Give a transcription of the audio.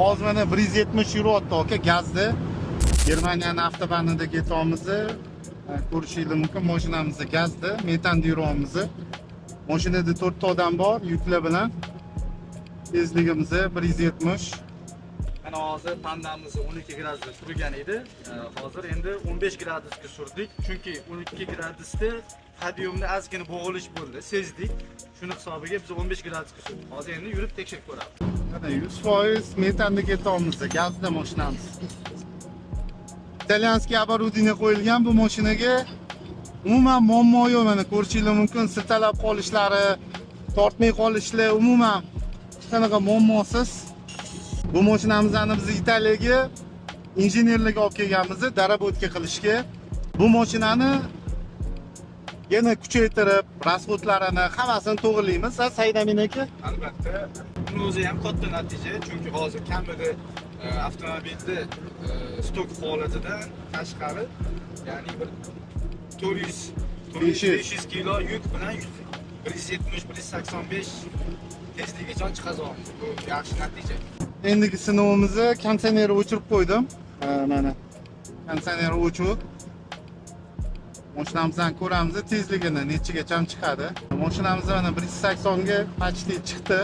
Hozir mana 170 yuryapti aka gazda. Germaniyaning avtobanida ketyapmiz. Ko'rishingiz mumkin, mashinamiz gazda, metanda yuryapmiz. Mashinada 4 ta odam bor, yuklar bilan. Tezligimiz 170. Mana hozir pandamiz 12 gradusda turgan edi. Hozir endi 15 gradusga surdik. Chunki 12 gradusda hadiyumda ozgina bo'g'ilish bo'ldi, sezdik. Shuni hisobiga biz 15 gradusga surdik. Hozir endi yurib tekshirib ko'ramiz. Mana 100% metanda ketyapmiz, gazda mashinamiz. Italyanskiy оборудование qo'yilgan bu mashinaga. Umuman muammo yo'q, mana ko'rishingiz mumkin, siltalab qolishlari, tortmay qolishlari umuman hech qanaqa muammosiz. Bu mashinamizni biz Italiyaga injenerlarga olib kelganmiz, darabotka qilishga. Bu mashinani yana kuchaytirib, rasxodlarini hammasini to'g'rilaymiz. Saydamin aka. Albatta, buni o'zi ham katta natija, chunki hozir kamida avtomobilni stok holatidan tashqari, ya'ni bir 400-500 kilo yuk bilan 170-185 tezligigacha chiqazamiz. Bu yaxshi natija. Endigi sinovimizni konditsionerni o'chirib qo'ydim. Mana konditsioner o'chib. Mashinamizdan ko'ramiz tezligini nechigacha chiqadi. Mashinamiz mana 180 ga почти chiqdi.